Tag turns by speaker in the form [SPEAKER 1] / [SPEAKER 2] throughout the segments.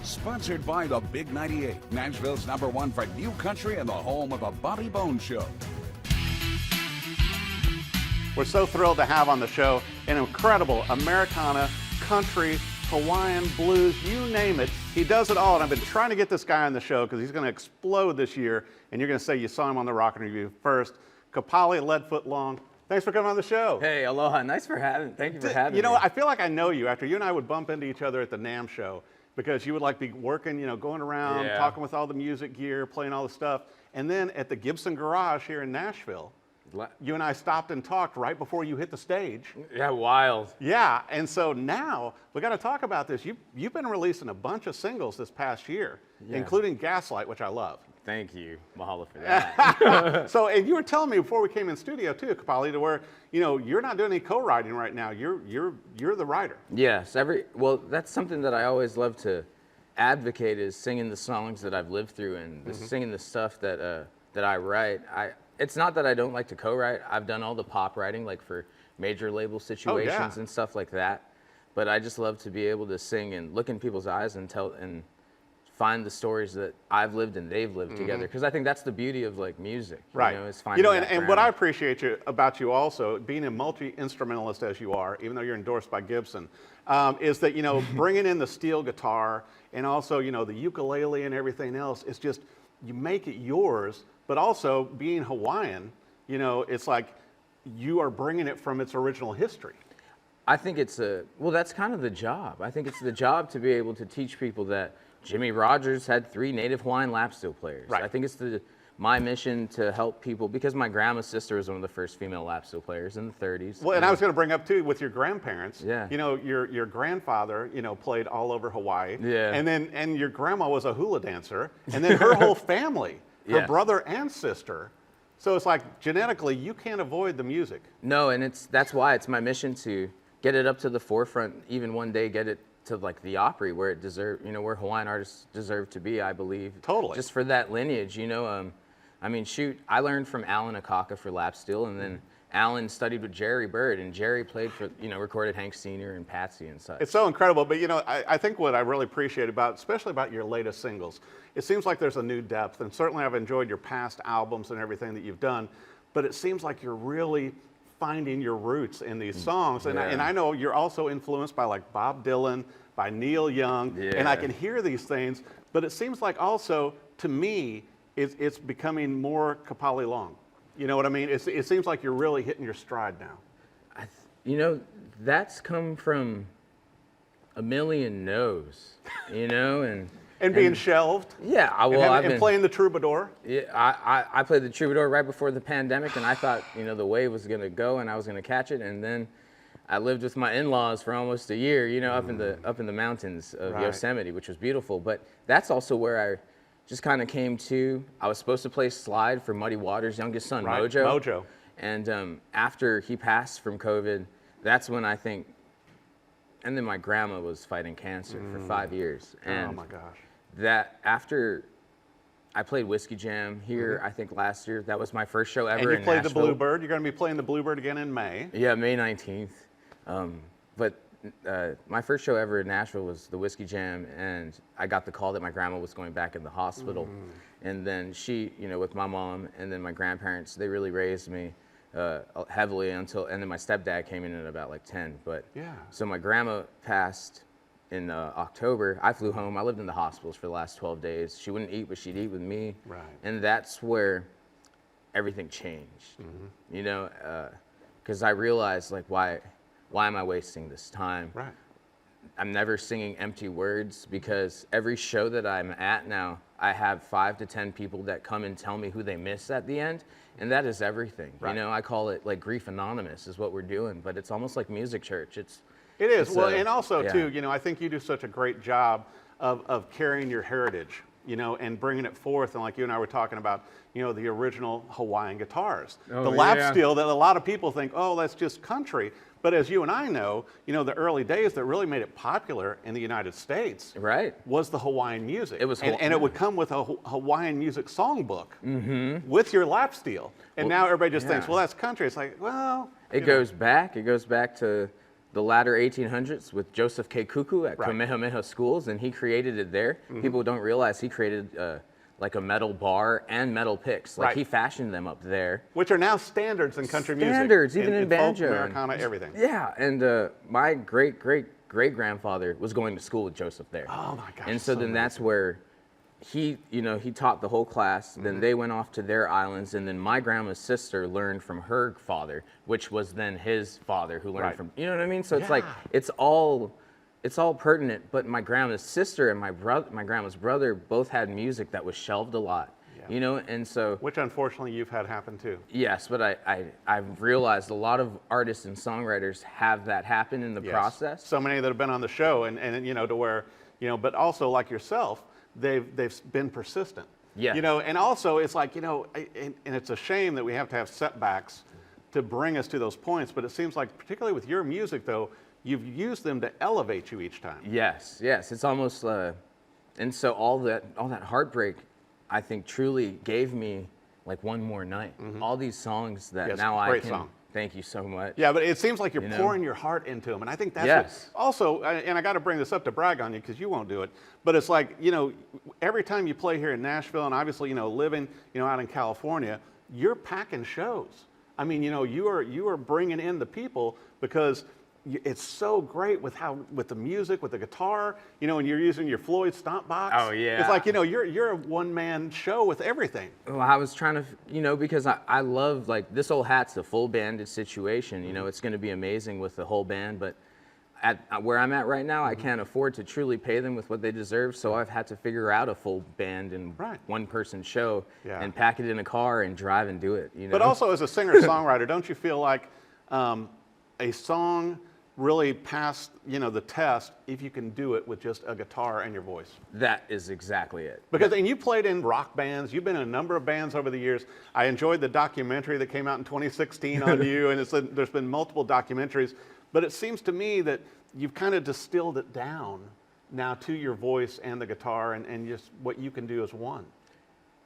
[SPEAKER 1] Sponsored by the Big 98, Nashville's #1 for new country and the home of the Bobby Bones Show.
[SPEAKER 2] We're so thrilled to have on the show an incredible Americana, country, Hawaiian, blues, you name it. He does it all, and I've been trying to get this guy on the show because he's going to explode this year, and you're going to say you saw him on the Rock and Review first. Kapali Leadfoot Long, thanks for coming on the show.
[SPEAKER 3] Hey, aloha. Thank you for having me.
[SPEAKER 2] You know, I feel like I know you after you and I would bump into each other at the NAMM show because you would like be working, you know, going around, talking with all the music gear, playing all the stuff. And then at the Gibson Garage here in Nashville, you and I stopped and talked right before you hit the stage.
[SPEAKER 3] Yeah, wild.
[SPEAKER 2] Yeah, and so now we got to talk about this. You've been releasing a bunch of singles this past year, including Gaslight, which I love.
[SPEAKER 3] Thank you. Mahalo for that.
[SPEAKER 2] So, and you were telling me before we came in studio too, Kapali, to where, you know, you're not doing any co-writing right now. You're the writer.
[SPEAKER 3] Yes, well, that's something that I always love to advocate is singing the songs that I've lived through and singing the stuff that I write. It's not that I don't like to co-write. I've done all the pop writing, like for major label situations and stuff like that. But I just love to be able to sing and look in people's eyes and tell and find the stories that I've lived and they've lived together. Because I think that's the beauty of like music.
[SPEAKER 2] Right.
[SPEAKER 3] You know, is finding
[SPEAKER 2] and what I appreciate about you also, being a multi-instrumentalist as you are, even though you're endorsed by Gibson, is that, you know, bringing in the steel guitar and also, you know, the ukulele and everything else, it's just, you make it yours. But also, being Hawaiian, you know, it's like you are bringing it from its original history.
[SPEAKER 3] I think well, that's kind of the job. I think it's the job to be able to teach people that Jimmy Rogers had 3 native Hawaiian lap steel players.
[SPEAKER 2] Right.
[SPEAKER 3] I think it's my mission to help people, because my grandma's sister was one of the first female lap steel players in the 30s.
[SPEAKER 2] Well, and I was going to bring up too, with your grandparents,
[SPEAKER 3] Yeah.
[SPEAKER 2] you know, your grandfather, you know, played all over Hawaii.
[SPEAKER 3] Yeah.
[SPEAKER 2] And your grandma was a hula dancer, and then her whole family, her
[SPEAKER 3] Yes.
[SPEAKER 2] brother and sister. So it's like genetically, you can't avoid the music.
[SPEAKER 3] No, and that's why it's my mission to get it up to the forefront, even one day get it to like the Opry where it deserves, you know, where Hawaiian artists deserve to be, I believe.
[SPEAKER 2] Totally.
[SPEAKER 3] Just for that lineage, you know. I mean, shoot, I learned from Alan Akaka for lap steel, and then Alan studied with Jerry Bird, and Jerry played for, you know, recorded Hank Sr. and Patsy and such.
[SPEAKER 2] It's so incredible, but you know, I think what I really appreciate especially about your latest singles, it seems like there's a new depth, and certainly I've enjoyed your past albums and everything that you've done, but it seems like you're really finding your roots in these songs, and I know you're also influenced by like Bob Dylan, by Neil Young, and I can hear these things, but it seems like also, to me, it's becoming more Kapali Long. You know what I mean? It seems like you're really hitting your stride now.
[SPEAKER 3] You know, that's come from a million no's, you know,
[SPEAKER 2] and being shelved.
[SPEAKER 3] Yeah,
[SPEAKER 2] and playing the troubadour.
[SPEAKER 3] Yeah, I played the troubadour right before the pandemic, and I thought, you know, the wave was gonna go and I was gonna catch it, and then I lived with my in-laws for almost a year, you know, up in the mountains of Yosemite, which was beautiful. But that's also where I just kind of came to. I was supposed to play slide for Muddy Waters' youngest son, Mojo. And after he passed from COVID, that's when I think, and then my grandma was fighting cancer for 5 years. And
[SPEAKER 2] oh my gosh.
[SPEAKER 3] That after I played Whiskey Jam here, I think last year, that was my first show ever in Nashville.
[SPEAKER 2] And you played the Bluebird. You're going to be playing the Bluebird again in May.
[SPEAKER 3] Yeah, May 19th. But my first show ever in Nashville was the Whiskey Jam, and I got the call that my grandma was going back in the hospital. And then she, you know, with my mom and then my grandparents, they really raised me heavily and then my stepdad came in at about like 10. But so my grandma passed in October. I flew home. I lived in the hospitals for the last 12 days. She wouldn't eat, but she'd eat with me.
[SPEAKER 2] Right.
[SPEAKER 3] And that's where everything changed, you know, because I realized, like, why am I wasting this time?
[SPEAKER 2] Right.
[SPEAKER 3] I'm never singing empty words, because every show that I'm at now, I have 5 to 10 people that come and tell me who they miss at the end, and that is everything. Right. You know, I call it like Grief Anonymous is what we're doing, but it's almost like music church. It is.
[SPEAKER 2] Well, and also too, you know, I think you do such a great job of carrying your heritage, you know, and bringing it forth. And like you and I were talking about, you know, the original Hawaiian guitars, the lap steel that a lot of people think, oh, that's just country. But as you and I know, you know, the early days that really made it popular in the United States was the Hawaiian music. It was, and it would come with a Hawaiian music songbook with your lap steel. And now everybody just thinks, well, that's country. It's like, well,
[SPEAKER 3] it goes back to the latter 1800s with Joseph K. Kuku at
[SPEAKER 2] Right.
[SPEAKER 3] Kamehameha Schools, and he created it there. People don't realize he created like a metal bar and metal picks. Like
[SPEAKER 2] Right.
[SPEAKER 3] he fashioned them up there.
[SPEAKER 2] Which are now standards in country music.
[SPEAKER 3] Standards, even in banjo.
[SPEAKER 2] Folk, Americana, everything.
[SPEAKER 3] Yeah, and my great-great-great-grandfather was going to school with Joseph there.
[SPEAKER 2] Oh my gosh.
[SPEAKER 3] And so then that's where he taught the whole class. Then they went off to their islands, and then my grandma's sister learned from her father, which was then his father who learned
[SPEAKER 2] Right.
[SPEAKER 3] from, you know what I mean? So it's like,
[SPEAKER 2] Yeah.
[SPEAKER 3] it's all pertinent, but my grandma's sister and my grandma's brother both had music that was shelved a lot,
[SPEAKER 2] Yeah.
[SPEAKER 3] you know? And so,
[SPEAKER 2] Which unfortunately you've had happen too.
[SPEAKER 3] yes, but I've realized a lot of artists and songwriters have that happen in the
[SPEAKER 2] Yes.
[SPEAKER 3] process.
[SPEAKER 2] So many that have been on the show and you know, to where, you know, but also like yourself, they've been persistent.
[SPEAKER 3] Yeah.
[SPEAKER 2] You know, and also it's like, you know, and it's a shame that we have to have setbacks to bring us to those points, but it seems like particularly with your music though, you've used them to elevate you each time.
[SPEAKER 3] Yes, it's almost, and so all that heartbreak, I think, truly gave me like one more night. All these songs that
[SPEAKER 2] Yes,
[SPEAKER 3] now I
[SPEAKER 2] great
[SPEAKER 3] can.
[SPEAKER 2] song.
[SPEAKER 3] Thank you so much.
[SPEAKER 2] Yeah, but it seems like you're
[SPEAKER 3] You know?
[SPEAKER 2] pouring your heart into them, and I think that's
[SPEAKER 3] Yes.
[SPEAKER 2] what, also, and I got to bring this up to brag on you because you won't do it, but it's like, you know, every time you play here in Nashville, and obviously, you know, living, you know, out in California, you're packing shows. I mean, you know, you are bringing in the people because it's so great with the music, with the guitar, you know, and you're using your Floyd stomp box.
[SPEAKER 3] Oh, yeah.
[SPEAKER 2] It's like, you know, you're a one-man show with everything.
[SPEAKER 3] Well, I was trying to, you know, because I love, like, this Ole Hat's a full banded situation. You know, it's going to be amazing with the whole band, but at where I'm at right now, I can't afford to truly pay them with what they deserve, so I've had to figure out a full band and one-person show and pack it in a car and drive and do it, you know?
[SPEAKER 2] But also as a singer-songwriter, don't you feel like a song really passed, you know, the test if you can do it with just a guitar and your voice?
[SPEAKER 3] That is exactly it.
[SPEAKER 2] Because, and you played in rock bands, you've been in a number of bands over the years. I enjoyed the documentary that came out in 2016 on you, and there's been multiple documentaries, but it seems to me that you've kind of distilled it down now to your voice and the guitar and just what you can do as one.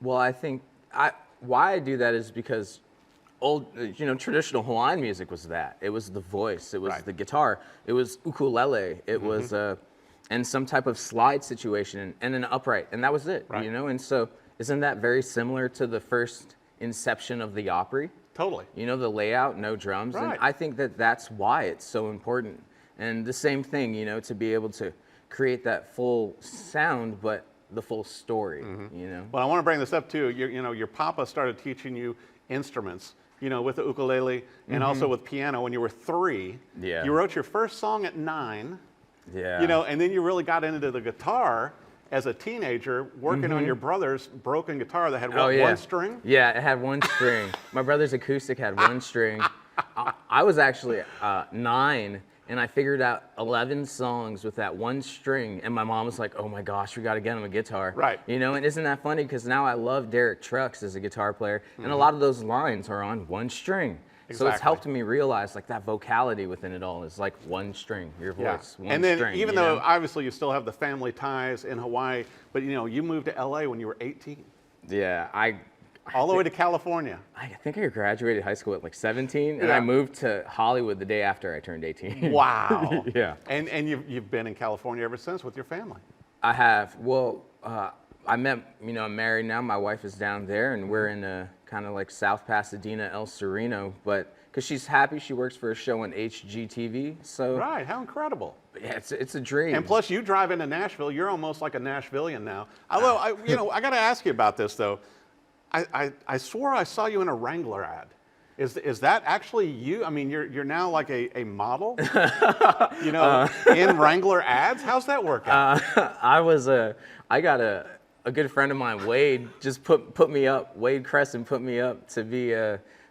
[SPEAKER 3] Well, I think why I do that is because old, you know, traditional Hawaiian music was that. It was the voice, it was the guitar, it was ukulele, it was and some type of slide situation and an upright, and that was it, you know? And so isn't that very similar to the first inception of the Opry?
[SPEAKER 2] Totally.
[SPEAKER 3] You know, the layout, no drums, and I think that that's why it's so important. And the same thing, you know, to be able to create that full sound, but the full story, you know?
[SPEAKER 2] Well, I want to bring this up too. You know, your papa started teaching you instruments, you know, with the ukulele and also with piano when you were 3.
[SPEAKER 3] Yeah.
[SPEAKER 2] You wrote your first song at 9.
[SPEAKER 3] Yeah.
[SPEAKER 2] You know, and then you really got into the guitar as a teenager, working on your brother's broken guitar that had one string.
[SPEAKER 3] Yeah, it had one string. My brother's acoustic had one string. I was actually 9, and I figured out 11 songs with that one string, and my mom was like, oh my gosh, we got to get him a guitar.
[SPEAKER 2] Right.
[SPEAKER 3] You know, and isn't that funny? Because now I love Derek Trucks as a guitar player, and a lot of those lines are on one string. So it's helped me realize like that vocality within it all is like one string, your voice, one
[SPEAKER 2] and then
[SPEAKER 3] string.
[SPEAKER 2] even though obviously you still have the family ties in Hawaii, but you know, you moved to LA when you were 18.
[SPEAKER 3] Yeah,
[SPEAKER 2] all the way to California.
[SPEAKER 3] I think I graduated high school at like 17, and I moved to Hollywood the day after I turned 18.
[SPEAKER 2] Wow.
[SPEAKER 3] Yeah.
[SPEAKER 2] And you've been in California ever since with your family.
[SPEAKER 3] I have. Well, I met, you know, I'm married now. My wife is down there, and we're in kind of like South Pasadena, El Sereno, but because she's happy, she works for a show on HGTV. So
[SPEAKER 2] right, how incredible.
[SPEAKER 3] Yeah, it's a dream.
[SPEAKER 2] And plus, you drive into Nashville, you're almost like a Nashvilleian now. Although, I got to ask you about this though. I swore I saw you in a Wrangler ad. Is that actually you? I mean, you're now like a model, you know, in Wrangler ads. How's that work out?
[SPEAKER 3] I got a good friend of mine, Wade, just put me up. Wade Crescent put me up to be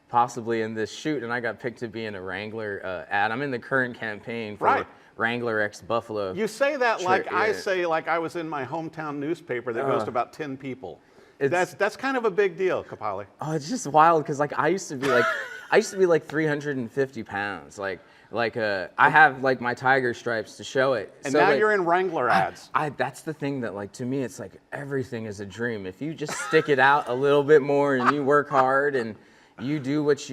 [SPEAKER 3] possibly in this shoot, and I got picked to be in a Wrangler ad. I'm in the current campaign for Wrangler X Buffalo.
[SPEAKER 2] You say that like I say, like I was in my hometown newspaper that goes to about 10 people. That's kind of a big deal, Kapali.
[SPEAKER 3] Oh, it's just wild because like I used to be like 350 pounds. Like I have like my tiger stripes to show it.
[SPEAKER 2] And
[SPEAKER 3] so,
[SPEAKER 2] now
[SPEAKER 3] like,
[SPEAKER 2] you're in Wrangler ads.
[SPEAKER 3] That's the thing that like to me it's like everything is a dream. If you just stick it out a little bit more and you work hard and You do what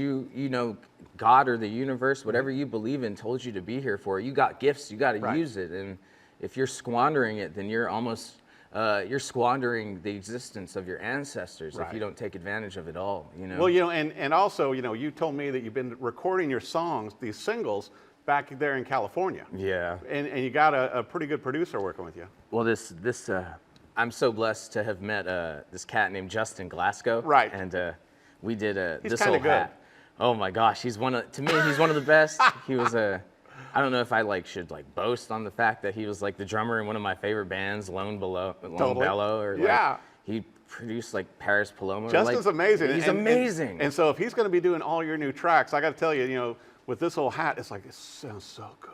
[SPEAKER 3] God or the universe, whatever you believe in, told you to be here for. You got gifts, you got to use it. And if you're squandering it, then you're almost you're squandering the existence of your ancestors if you don't take advantage of it all.
[SPEAKER 2] Well, and also, you told me that you've been recording your songs, these singles, back there in California.
[SPEAKER 3] Yeah.
[SPEAKER 2] And you got a pretty good producer working with you.
[SPEAKER 3] Well, I'm so blessed to have met this cat named Justin Glasgow.
[SPEAKER 2] Right.
[SPEAKER 3] And we did
[SPEAKER 2] He's
[SPEAKER 3] This
[SPEAKER 2] kinda
[SPEAKER 3] Ole Hat. Oh my gosh, he's one of the best. He was I don't know if I should boast on the fact that he was the drummer in one of my favorite bands, Lone Bellow, or he produced Paris Paloma.
[SPEAKER 2] Justin's amazing.
[SPEAKER 3] He's amazing.
[SPEAKER 2] And so if he's going to be doing all your new tracks, I got to tell you, with This Ole Hat, it sounds so good.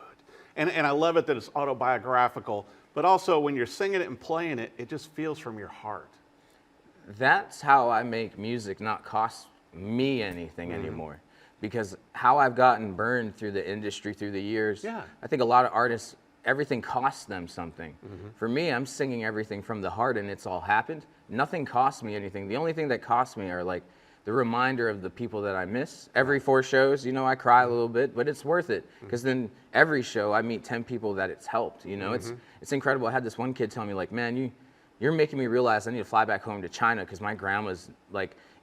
[SPEAKER 2] And I love it that it's autobiographical, but also when you're singing it and playing it, it just feels from your heart.
[SPEAKER 3] That's how I make music not cost me anything anymore. Because how I've gotten burned through the industry through the years, I think a lot of artists, everything costs them something. For me, I'm singing everything from the heart and it's all happened. Nothing costs me anything. The only thing that costs me are the reminder of the people that I miss. Every 4 shows, I cry a little bit, but it's worth it. Because then every show I meet 10 people that it's helped. It's incredible. I had this one kid tell me man, you're making me realize I need to fly back home to China because my grandma's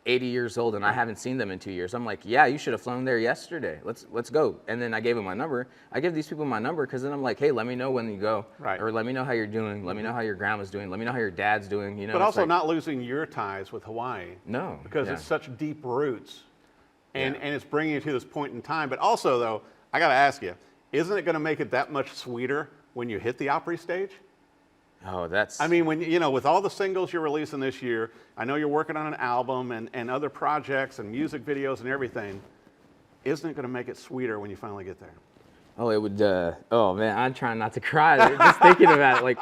[SPEAKER 3] 80 years old and I haven't seen them in 2 years. I'm yeah, you should have flown there yesterday. Let's go. And then I gave him my number. I give these people my number because then I'm hey, let me know when you go.
[SPEAKER 2] Right.
[SPEAKER 3] Or let me know how you're doing. Let me know how your grandma's doing. Let me know how your dad's doing.
[SPEAKER 2] But also not losing your ties with Hawaii.
[SPEAKER 3] No.
[SPEAKER 2] Because it's such deep roots. And it's bringing you to this point in time. But also, though, I got to ask you, isn't it going to make it that much sweeter when you hit the Opry stage?
[SPEAKER 3] Oh, that's...
[SPEAKER 2] I mean, when with all the singles you're releasing this year, I know you're working on an album and other projects and music videos and everything. Isn't it going to make it sweeter when you finally get there?
[SPEAKER 3] Oh, it would. Oh man, I'm trying not to cry just thinking about it.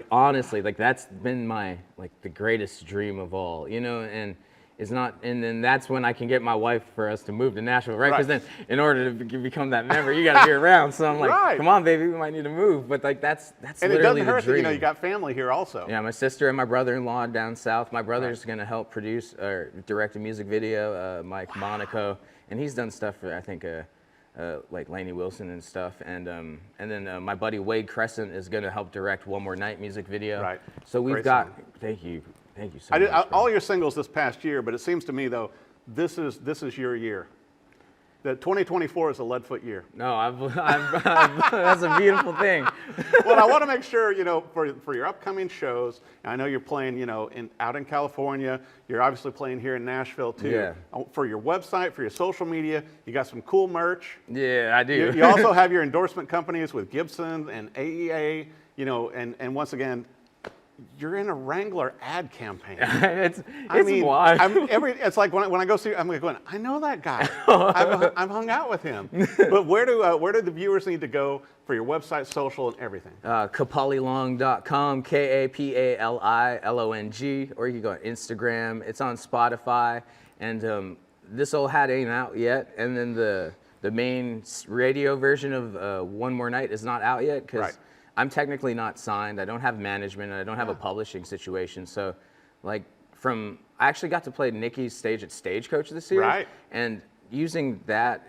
[SPEAKER 3] Honestly, that's been my the greatest dream of all. And it's not. And then that's when I can get my wife for us to move to Nashville, right? Because then, in order to become that member, you got to be around. So I'm come on, baby, we might need to move. But that's
[SPEAKER 2] and
[SPEAKER 3] literally
[SPEAKER 2] it doesn't hurt
[SPEAKER 3] the dream.
[SPEAKER 2] That, you got family here also.
[SPEAKER 3] Yeah, my sister and my brother-in-law down south. My brother's gonna help produce or direct a music video. Mike Monaco, and he's done stuff for I think Lainey Wilson and stuff. And then my buddy Wade Crescent is gonna help direct One More Night music video.
[SPEAKER 2] Right.
[SPEAKER 3] So we've got. Thank you so much.
[SPEAKER 2] All your singles this past year, but it seems to me though, this is your year. That 2024 is a Leadfoot year.
[SPEAKER 3] No, that's a beautiful thing.
[SPEAKER 2] Well, I want to make sure, for your upcoming shows, I know you're playing, out in California. You're obviously playing here in Nashville too.
[SPEAKER 3] Yeah.
[SPEAKER 2] For your website, for your social media, you got some cool merch.
[SPEAKER 3] Yeah, I do.
[SPEAKER 2] You also have your endorsement companies with Gibson and AEA, and once again, you're in a Wrangler ad campaign.
[SPEAKER 3] it's wild.
[SPEAKER 2] It's like when I go see, I'm going, I know that guy. I've hung out with him. But where do the viewers need to go for your website, social, and everything?
[SPEAKER 3] KapaliLong.com, KAPALILONG, or you can go on Instagram. It's on Spotify, and This Ole Hat ain't out yet. And then the main radio version of One More Night is not out yet because. I'm technically not signed. I don't have management, and I don't have a publishing situation. So, I actually got to play Nikki's stage at Stagecoach this year.
[SPEAKER 2] Right.
[SPEAKER 3] And using that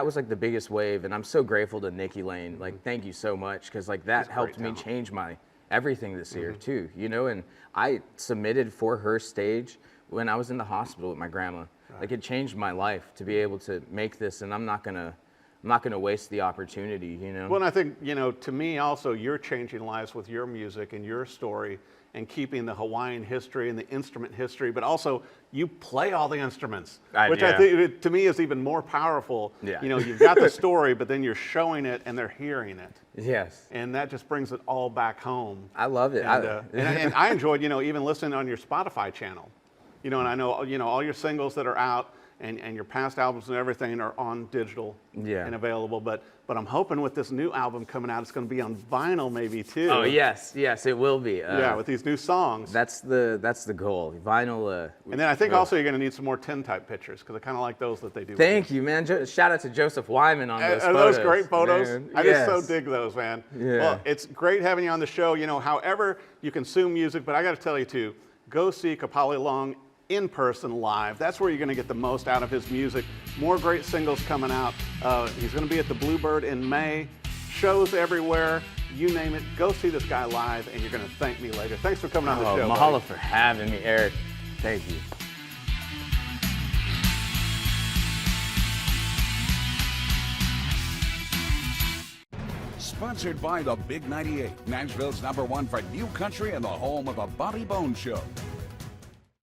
[SPEAKER 3] was the biggest wave. And I'm so grateful to Nikki Lane. Thank you so much, because that helped me change my everything this year too. And I submitted for her stage when I was in the hospital with my grandma. Right. It changed my life to be able to make this, and I'm not gonna waste the opportunity,
[SPEAKER 2] Well, and I think, to me also, you're changing lives with your music and your story and keeping the Hawaiian history and the instrument history, but also you play all the instruments, which I think, to me, is even more powerful.
[SPEAKER 3] Yeah.
[SPEAKER 2] You've got the story, but then you're showing it and they're hearing it.
[SPEAKER 3] Yes.
[SPEAKER 2] And that just brings it all back home.
[SPEAKER 3] I love it.
[SPEAKER 2] And I enjoyed, even listening on your Spotify channel, and I know, all your singles that are out, and your past albums and everything are on digital and available. But I'm hoping with this new album coming out, it's going to be on vinyl maybe too.
[SPEAKER 3] Oh yes, it will be.
[SPEAKER 2] With these new songs.
[SPEAKER 3] That's the goal. Vinyl.
[SPEAKER 2] And then I think also you're going to need some more tintype pictures because I kind of like those that they do.
[SPEAKER 3] Thank you, man. Shout out to Joseph Wyman on those photos.
[SPEAKER 2] Are those great photos?
[SPEAKER 3] Man.
[SPEAKER 2] I just so dig those, man.
[SPEAKER 3] Yeah.
[SPEAKER 2] Well, it's great having you on the show. However you consume music, but I got to tell you too, go see Kapali Long in person live. That's where you're going to get the most out of his music. More great singles coming out. He's going to be at the Bluebird in May. Shows everywhere. You name it. Go see this guy live, and you're going to thank me later. Thanks for coming on the show.
[SPEAKER 3] Mahalo
[SPEAKER 2] buddy.
[SPEAKER 3] for having me, Eric. Thank you.
[SPEAKER 1] Sponsored by the Big 98, Nashville's #1 for new country and the home of the Bobby Bones Show.